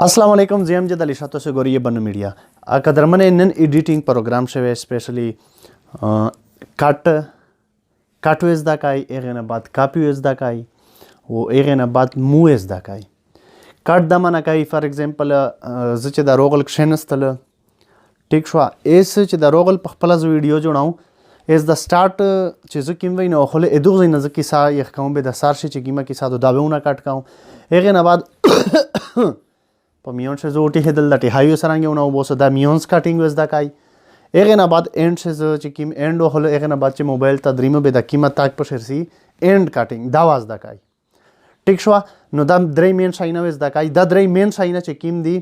अस्सलाम वालेकुम जी अमजद अली शाह से गोरी बन मीडिया कदरमन नन एडिटिंग प्रोग्राम से स्पेशली कट कट वेज दकाई एगेन बाद कापी वेज दकाई वो एगेन बाद मू वेज दकाई कट दमन काई फॉर एग्जांपल ज च द रोगल क्षणस्तल ठीक शो एस च द रोगल पखपला वीडियो जोड़ाऊं एज द स्टार्ट च ज किम वइन ओखले एदु ज न ज किसा यखकाऊं बे द सार से च किमा किसा दो दावेउना कट काऊं एगेन बाद په میون شه زوټي هدل د ټیهایو سرانګ یو نو بوسه د میونز کټینګ وز د کای اغه نه بعد اند شه چې کیم اند هول اغه نه بعد چې موبایل ته دریمه به د قیمت تاک په شرسي اند کټینګ دا واز د کای ټیک شو نو د درې مین شاینه وز د کای د درې مین شاینه چې کیم دی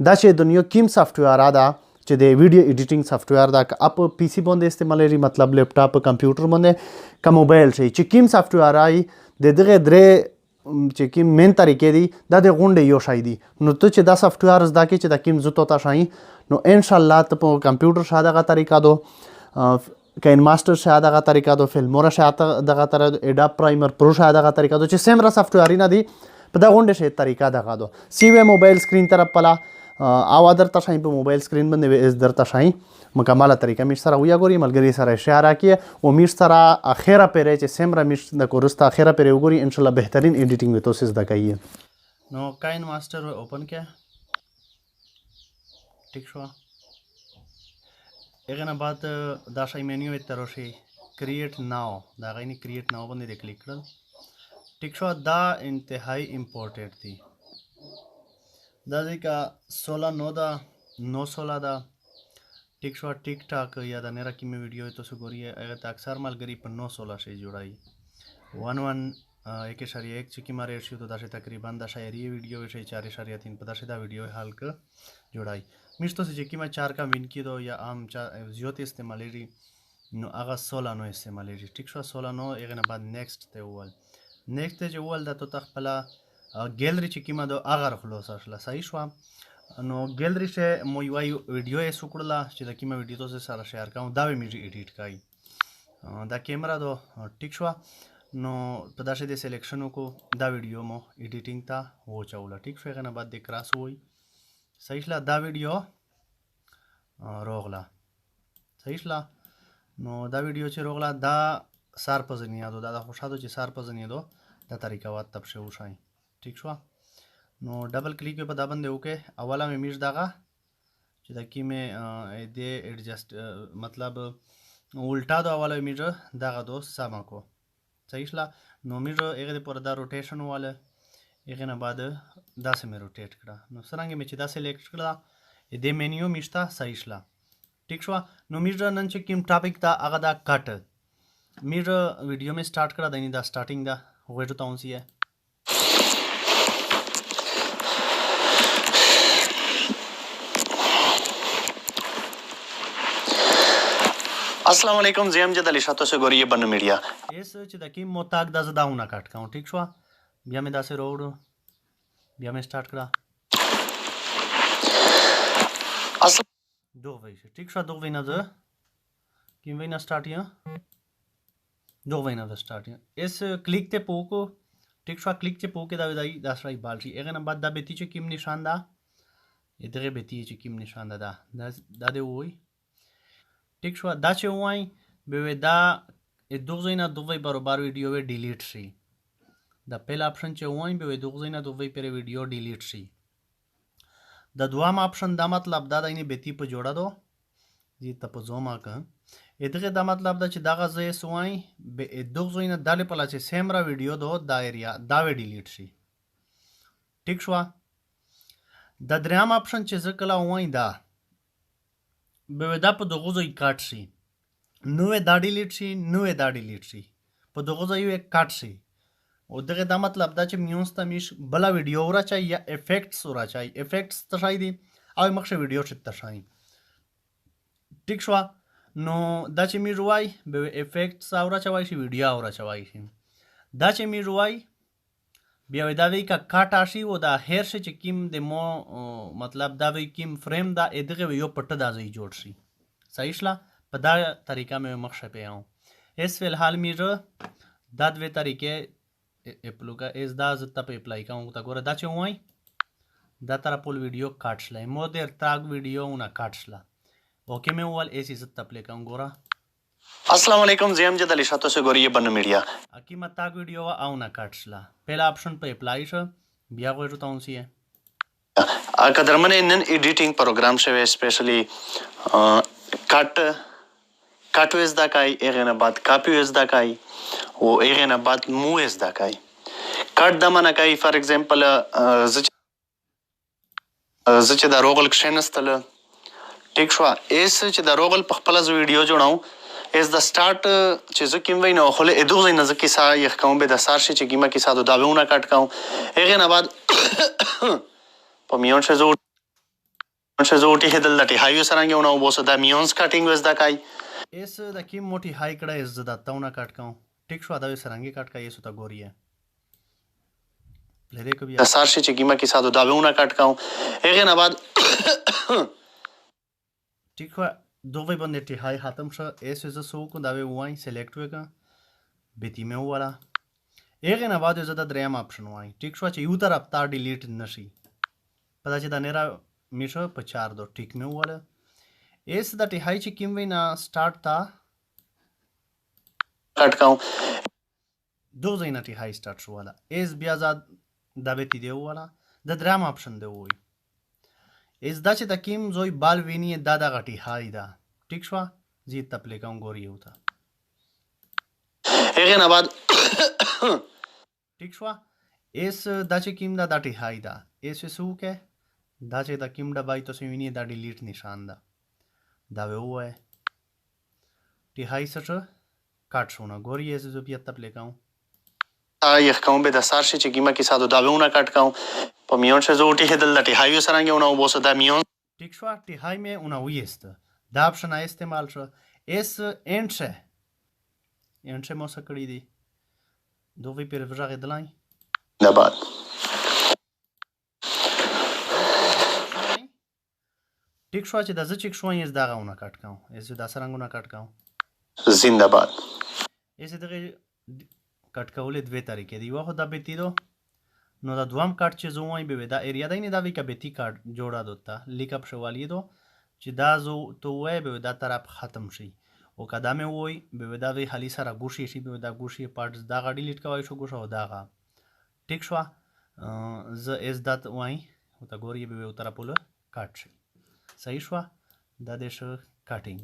دا چې دنیا کیم سافټویر ادا چې د ویډیو ایډیټینګ سافټویر دا اپ پی سي باندې استعمالېږي مطلب لپټاپ کمپیوټر باندې کا موبایل شي چې کیم سافټویر آی د دغه درې چې کوم مین طریقې دي دا د غونډې یو شای دي نو ته چې دا سافټویر زده کې چې دا کوم زه تا شای نو ان شاء الله ته په کمپیوټر شاده غا طریقه دو کین ماستر شاده غا طریقه دو فلمورا شاده دغه طریقه اډاپ پرایمر پرو شاده غا طریقه دو چې سیم را سافټویر نه دي په دا غونډې شي طریقه دغه دو سی وی موبایل سکرین طرف پلا او در تشای په موبایل سکرین باندې از در تشای مکمله طریقه مش سره ویا ګوري ملګری سره اشاره کی او مش سره اخیره پرې چې سیمرا مش د کورستا اخیره پرې وګوري ان شاء الله بهترین ایډیټینګ وته سیس دکایي نو کاین ماستر اوپن کیا ٹھیک شو اغه نه بعد دا شای مینیو ته راشي کریټ ناو دا غینی کریټ ناو باندې کلیک کړل ٹھیک شو دا انتهایی امپورټنٹ دی دا ځکه 16 9 دا 916 دا टिक शो टिक टाक या द नेरा की में वीडियो है तो सो गोरी है अगर अक्सर मालगरी पर 916 से जुड़ाई 11 चुकी मारे शी तो दाशे तकरीबन दा शायरी वीडियो है 4.3 पता से दा वीडियो है हाल का जुड़ाई मिस तो से चुकी में 4 का विन की दो या आम ज्योति इस्तेमाल री नो आगा 16 नो इस्तेमाल री टिक शो 16 नो एक ना बाद नेक्स्ट ते वल नेक्स्ट ते जो वल दा तो तखपला गैलरी चुकी में दो आगा खलोस असला सही शो نو ګیلری شه مو یو ویډیو یې سوکړه چې د کیمه ویډیو ته سره شیر کوم دا به میږي ایډیټ کای دا کیمرا دو ټیک شو نو په داسې د سلیکشن کو دا ویډیو مو ایډیټینګ تا و چوله ټیک شو غنه بعد د کراس وای صحیح لا دا ویډیو روغلا صحیح لا نو دا ویډیو چې روغلا دا سار پزنیا دو دا خوشاله چې سار پزنیا دو دا طریقه وات تب شه وشای ټیک شو نو ډبل کلیک په دا باندې وکي اوله مې میش دغه چې د کی مې دې ایڈجسٹ مطلب الټا دا اوله میج دغه دوست سم کو صحیح لا نو میج هغه پر دا روټیشن واله هغه نه بعد دا سم روټیټ کړه نو څنګه مې چې دا سلیکټ کړه دې مینیو میشتا صحیح لا ٹھیک شو نو میج نن چې کوم ټاپک دا هغه دا کټ میج ویډیو مې سٹارټ کړه دني دا سٹارټینګ دا وګورئ تاسو یې अस्सलाम वालेकुम जी अमजद अली शाह से गोरी बन media S چې د کی موتاک د زداونه کټ کاو ٹھیک شو بیا مې داسې روړ بیا مې سٹارټ کړه اصل دو وای ٹھیک شو دو وینا د کی وینا سٹارټ یا دو وینا د سٹارټ یا اس کلیک ته پوکو ٹھیک شو کلیک ته پوکې دا دای داسړی بالشي اغه نه بعد د بیتی چې کیم نشان دا دغه بیتی چې کیم نشان دا دا دی وای ٹھیک شو دا چې وای به دا دوغ نه دوی برابر ویډیو وی ډیلیټ شي دا پهل اپشن چې وای به دوغ نه دوی پر ویډیو ډیلیټ شي د دوام اپشن دا مطلب دا دینه بیتی په جوړا دو دې ته په زوما کا دغه دا مطلب دا چې دا غزه سوای به دوغ نه داله پلا چې سیمرا ویډیو دو دایریا دا وی ډیلیټ شي ٹھیک شو د دریم اپشن چې ځکلا وای دا به دا په دغه ځای کټ شي نو دا ډیلیټ شي نو دا ډیلیټ شي په دغه ځای یو کټ شي او دغه دا مطلب دا چې میونس ته میش بلا ویډیو ورا چای یا افیکټس ورا چای افیکټس تشای دي او مخشه ویډیو شت تشای ټیک شو نو دا چې می روای به افیکټس اورا چوي شي ویډیو اورا چوي شي دا چې می روای بیا دا وی کا کټ شي او دا هیر شي چې کیم د مو مطلب دا وی کیم فریم دا دغه یو پټ دا ځای جوړ شي صحیح لا په دا طریقه مې مخشه پیاو اس فی الحال میره دا دوه طریقې اپلوګه از دا ز ته په اپلای کوم تا ګوره دا چې وای دا طرف پول ویډیو کاټ شله مو در تاګ ویډیو نه کاټ شله اوکې مې وویل ایسی زه تپلی کوم ګوره السلام علیکم زه یم جد علی شاه تاسو ګورئ بن میډیا aquí me tag video او نه کاټ شله પહેલા ઓપ્શન પર એપ્લાય છે بیا غوړو تاونسی قدرمن نن ایډیټینګ پروګرام شوی સ્પેશિયલી کټ ویز دا کای اغه بعد کاپی ویز دا کای او اغه بعد مو ویز دا کای کټ د منه کای فار ایگزامپل چې دا روغل کښینستل ټیک شو ایس چې دا روغل په خپل ویډیو جوړاو از د سٹارټ چې زه کوم وینم خو له ادو زین زکه سا یخ کوم به د سار شي چې کیما کې ساده داونه کټ کوم هغه نه بعد په میون شزوټي هدل لټي هایو سرانګه ونه وبوسه دا میونز کټینګ وز دا کای ایس د کی موټي های کړه از د تاونه کټ کوم ټیک شو دا سرانګه کټ کای ایسو تا ګوري لری کو بیا سار شي چې کیما کې ساده داونه کټ کوم هغه نه بعد ټیک شو دوی باندې ټی هاي ختم شو ایس از سو کو دا وای سلیکټ وکا بیتی مې والا هغه نه بعد زه د دریم اپشن وای ټیک شو چې یو طرف تا ډیلیټ نشي پدا چې دا نرا میشو په 4 دو ټیک مې والا ایس د ټی هاي چې کیم وینا سٹارټ تا کټ کاو دو زینا ټی هاي سٹارټ شو والا ایس بیا زاد دا بیتی دی والا د دریم اپشن دی وای از دا چې د کیم زوی بال ویني دا د غټي هاي دا ټیک شو زی تپلی کوم ګوري وتا هغه نه بعد ټیک شو اس دا چې کیم دا ټی هاي دا اس سو کې دا چې د کیم د بای تاسو ویني دا ډیلیټ نشان دا دا وای ټی هاي سره کاټ شو نه ګوري اس زو بیا تپلی کوم یخ کوم به د سار شي چې کیما کې ساده داونه کټ کوم په میون شزوټي هدل لټي هایو سرانګه ونه وبوسه دا میون ټیک شو ټی هاي مې ونه ویست دا اپشن استعمال شو اس انټ مو سکړی دی دوی پر ورغه دلای نه بعد ټیک شو چې د زچ شو یې دا غونه کټ کوم اس دا سرانګونه کټ کوم زنده‌باد اس دغه کټ کولې دوه طریقې دی یو خو دا بیتی دو نو دا دوام کارت چې زه وایم به دا ایریا دی نه دا وی کبتی کارت جوړا دوتا لیک اپ شوالی دو چې دا زو تو وای به دا طرف ختم شي او کدا مې وای به دا وی حلی سره ګوشي شي به دا ګوشي پارټس دا غ ډیلیټ کوي شو ګوشو دا غ ټیک شو ز اس دات وای او تا ګوري به طرف ول کاټ شي صحیح شو دا د شو کټینګ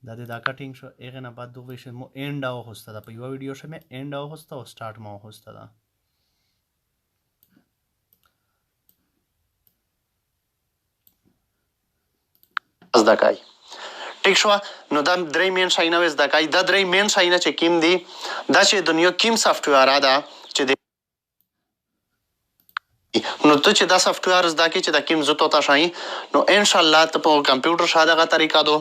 دا د کټینګ شو هغه نه بعد دوه شی مو اینډ او هوسته دا په یو ویډیو شمه اینډ او هوسته او سٹارټ مو هوسته دا زده کای ټیک شو نو دا درې مین شاینه وز دا کای دا درې مین شاینه چې کیم دی دا چې دنیا کیم سافټویر ادا چې نو ته چې دا سافټویر زده کی چې دا کیم زو تا شای نو ان شاء الله ته په کمپیوټر شاده غا طریقہ دو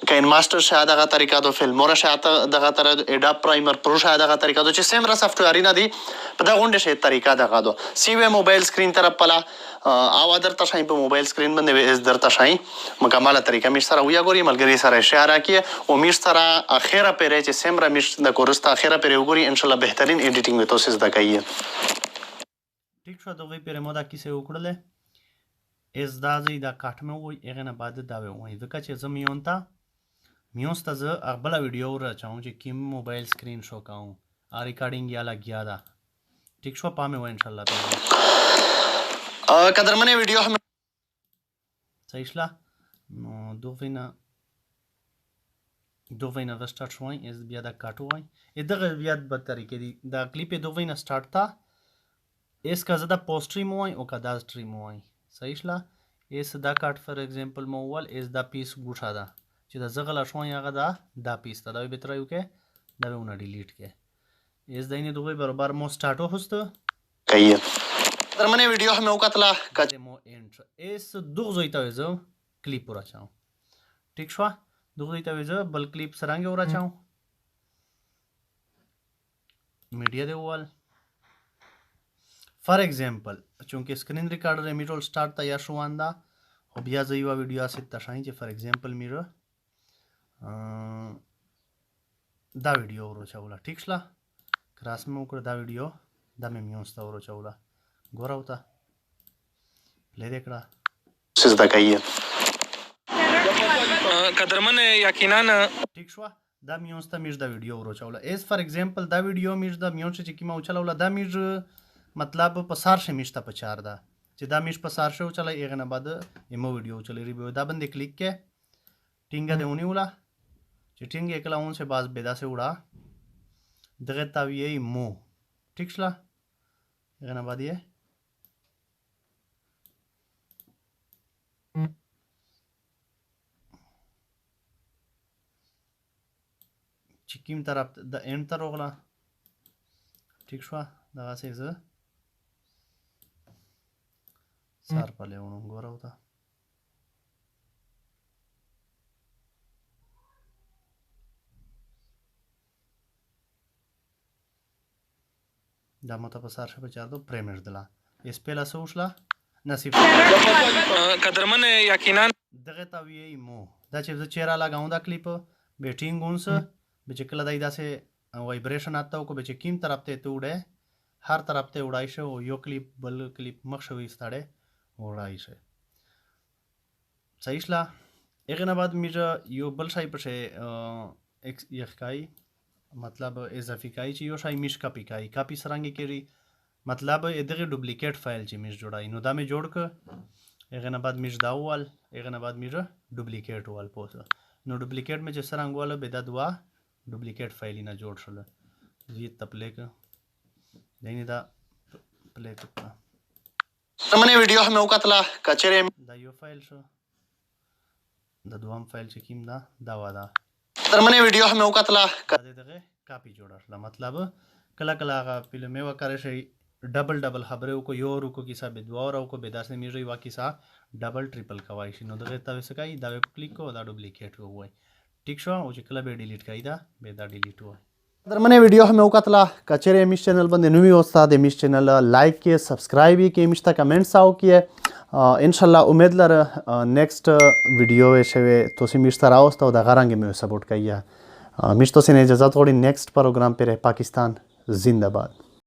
کین ماستر شاده غا طریقہ دو فلمور شاده دغه تر اډاپ پرایمر پرو شاده غا طریقہ دو چې سیم را سافټویر نه دی په دا غونډه شي طریقہ دغه دو سی وی موبایل سکرین طرف پلا او ادر تشای په موبایل سکرین باندې اس در تشای مکمله طریقہ مش سره ویا ګوري ملګری سره اشاره کی او مش سره اخیره پرې چې سیم را مش د کورستا اخیره پرې وګوري ان شاء الله بهترین ایډیټینګ وته سیس دکایي ټیک شو دوی پرې مودا کیسه وکړله اس دا زی دا کاټمه وای هغه نه بعد دا وای ځکه چې زمیون تا میونسته زه خپل ویډیو را چاهم چې کیم موبایل سکرین شو کاوم ا ریکارډینګ یا لګیا دا ټیک شو پامه وای ان شاء الله قدرمنه ویډیو هم صحیح شلا نو دوینا سٹارټ شوای اس بیا دا کاټو وای دغه بیا به طریقې دی دا کلیپ دوینا سٹارټ تا اس کا زدا پوسټری مو وای او کا دا سټریم وای صحیح شلا اس دا کاټ فار ایگزامپل مو ول اس دا پیس ګوټا دا چې دا زغلا شوای هغه دا پیس دا به تر یو کې دا ونه ډیلیټ کې اس دینه دوی برابر مو سٹارټو هوسته کوي درمنه ویډیو هم وکړه کده مو انټر اس دوغ زویته وځو کلیپ ورا چاو ټیک شو دوغ زویته وځو بل کلیپ سرانګه ورا چاو میډیا دی وال فار ایگزامپل چونکه سکرین ریکارډر میټول سٹارټ تا یا شواندا او بیا زیوا ویډیو اسه تشای چې فار ایگزامپل میرو دا ویډیو ورو چاولا ټیک شلا کراس مو کړ دا ویډیو دا مې میونستا ورو چاولا ګوراو تا ले देखड़ा सिजदा कहिए قدرمن یقینا ٹھیک شو دا میونس ته میش دا ویډیو وروچوله ایز فار ایگزامپل دا ویډیو میش دا میون چې کیما وچلوله دا میش مطلب په سار شه میش ته په چار دا چې دا میش په سار شه وچلای ایغه نه بعد ایمو ویډیو چلی ری دا باندې کلیک کې ټینګه دیونی ولا چې ټینګه کلا اون سے باز بيدا سے اڑا دغه تاویې مو ٹھیک شلا ایغه نه بعد یې چې کوم طرف د اند ته راغله ٹھیک شو دغسې زه سار په لیونم ګوره ورته دا ماته په سار شه په چار دو پرېمېږدله یې سپېله څه وشله نصیب قدرمن یقینا دغه ته ویې مو دا چې زه چیرې لګاوم دا کلیپ به ټینګ اونس به چې کله دای داسې وایبریشن آتا وکړو به چې کیم طرف ته ته وړی هر طرف ته وړای شو یو کلیپ بل کلیپ مخ شو ایستاړی وړای شي صحیح شله هغې نه بعد میږه یو بل شی پسې یې ښکایي مطلب اضافي کوي چې یو شی میش کاپي کوي کاپي څرنګه کېږي مطلب دغه ډوپلیکیټ فایل چې میش جوړایي نو دا مې جوړ کړ هغې نه بعد میش دا ووال هغې نه بعد میږه ډوپلیکیټ ووال پوه نو ډوپلیکیټ مې چې څرنګه واله به دا دوه ډوپلیکیټ فایل نه جوړ شول زه ته پلی کړ دینه دا پلی کړ منه ویډیو هم وکړه کچره دا یو فایل شو دا دوام فایل چې کیم دا وادا تر منه ویډیو هم وکړه دغه کاپی جوړه مطلب کله کله هغه فلمه وکړی شي ډبل خبره وکړو یو ورکو کیسه به دوه ورکو به داسې میږي واکیسه ډبل ټریپل کوي شي نو دغه ته وسکای دا کلیک کو دا ډوپلیکیټ وای ٹھیک شو او چې کله به ډیلیټ کای دا به دا ډیلیټ وای درمنه ویډیو هم وکړه کچره میش چینل باندې نوې استاد میش چینل لایک کې سبسکرایب کې میش ته کمنټس او کې ان شاء الله امید لره نیکسٹ ویډیو شوه تاسو میش ته راوست او د غرانګ مې سپورټ کایه میش تاسو نه اجازه غواړم نیکسٹ پروګرام پر پاکستان زندہ باد